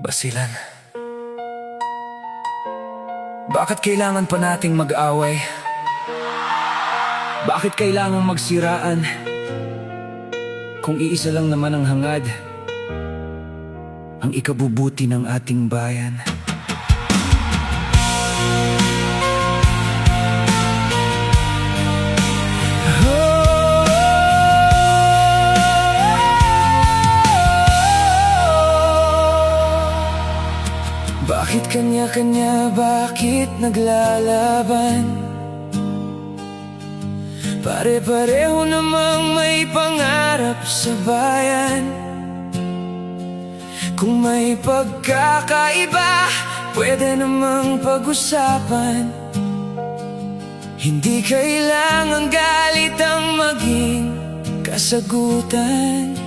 Basilan. Bakit kailangan pa nating mag-away? Bakit kailangan magsiraan? Kung iisa lang naman ang hangad, ang ikabubuti ng ating bayan. Bakit kanya-kanya, bakit naglalaban? Pare-pareho namang may pangarap sa bayan. Kung may pagkakaiba, pwede namang pag-usapan. Hindi kailangang galit ang maging kasagutan.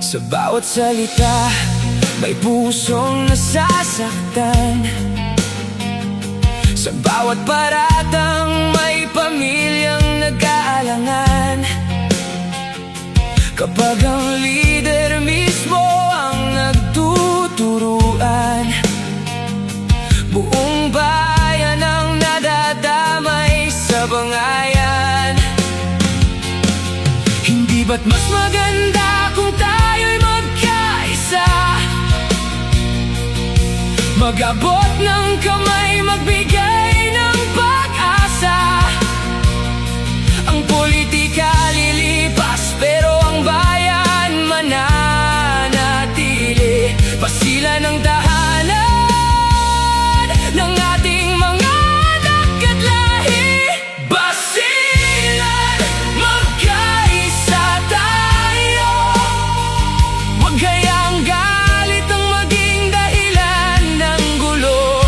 Sa bawat salita, may pusong nasasaktan. Sa bawat paratang, may pamilyang nag-aalangan. Kapag ang leader mismo ang nagtuturuan, buong bayan ang nadadamay sa bangayan. Hindi ba't mas maganda kung tayo'y magkaisa? Mag-abot ng kamay, magbigay ng pag-asa. Ang politika lilipas, pero ang bayan mananatili. Basilan ng tahanan ng ating mga anak at lahi. Basilan, magkaisa tayo. Huwag hayang galit ang maging dahilan ng gulo.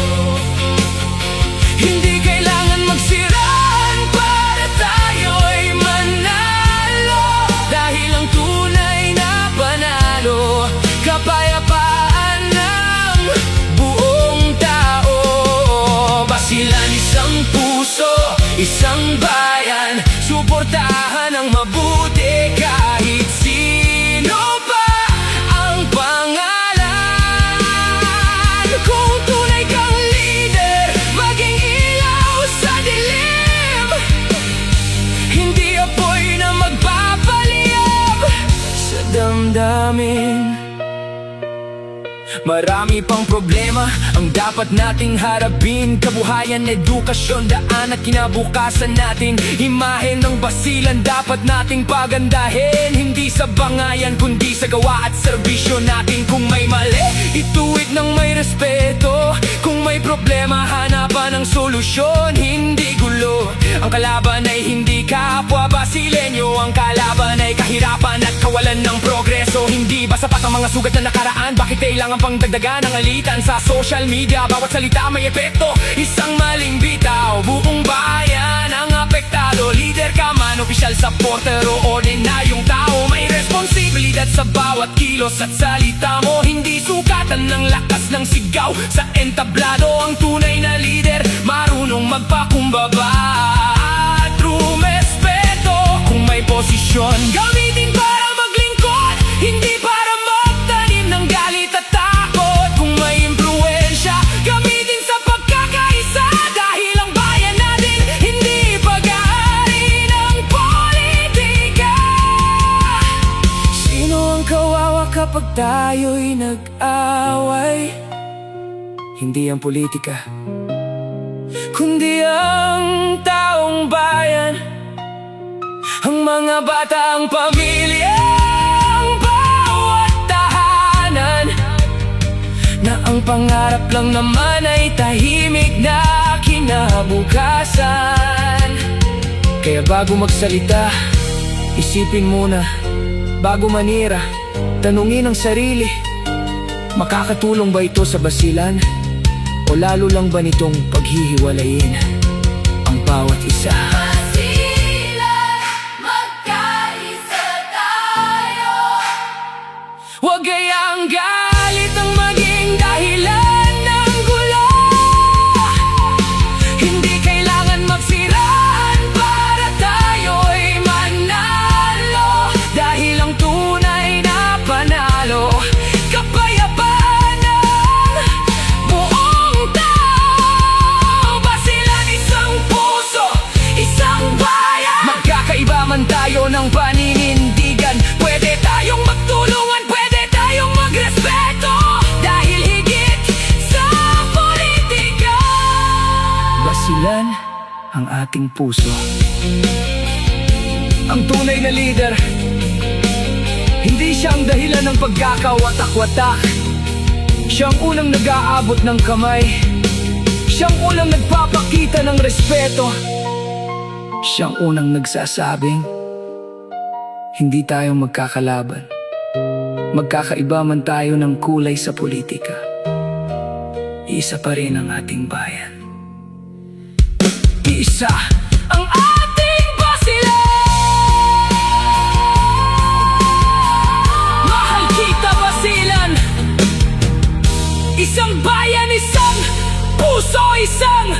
Hindi kailangan magsiraan para tayo'y manalo. Dahil ang tunay na panalo, kapayapaan ng buong tao. Basilan, isang puso, isang bayan. Suportahan ang mabuti kahit sino pa ang pangalan. Kung tunay kang leader, maging ilaw sa dilim. Hindi apoy na magpapaliyab sa damdamin. Marami pang problema ang dapat nating harapin. Kabuhayan, edukasyon, daan at kinabukasan natin. Imahe ng Basilan dapat nating pagandahin. Hindi sa bangayan kundi sa gawa at serbisyo natin. Kung may mali, ituwid ng may respeto. Kung may problema, hanapan ng solusyon. Hindi gulo, ang kalaban ay hindi kapwa Basileño. Ang kalaban ay kahirapan at kawalan ng progreso. Hindi ba sapat ang mga sugat na nakaraan? Bakit kailangan pang dagdagan ang alitan sa social media? Bawat salita may epekto, isang maling bitaw. Buong bayan ang apektado. Leader ka man, opisyal, supporter o ordinaryong tao, may responsibilidad sa bawat kilos at salita mo. Hindi sukatan ng lakas ng sigaw sa entablado. Ang tunay na leader, marunong magpakumbaba at rumespeto. Kung may posisyon, gamitin para maglingkod, hindi para magtanim ng galit at takot. Kung may impluwensya, gamitin sa pagkakaisa. Dahil ang bayan natin, hindi pag-aari ng politika. Sino ang kawawa kapag tayo'y nag-away? Hindi ang politika, kundi ang taong bayan. Ang mga bata, ang pamilya, ang bawat tahanan. Na ang pangarap lang naman ay tahimik na kinabukasan. Kaya bago magsalita, isipin muna. Bago manira, tanungin ang sarili. Makakatulong ba ito sa Basilan? O lalo lang ba nitong paghihiwalayin ang bawat isa? Huwag hayang galit ang maging dahilan ng gulo. Hindi kailangan magsiraan para tayo'y manalo. Dahil ang tunay na panalo, kapayapaan ating puso. Ang tunay na leader, hindi siya ang dahilan ng pagkakawatak-watak. Siyang unang nag-aabot ng kamay, siyang unang nagpapakita ng respeto, siyang unang nagsasabing, hindi tayo magkakalaban. Magkakaiba man tayo ng kulay sa politika, isa pa rin ang ating bayan. Isa ang ating basilan. Mahal kita, Basilan. Isang bayan, isang puso, isang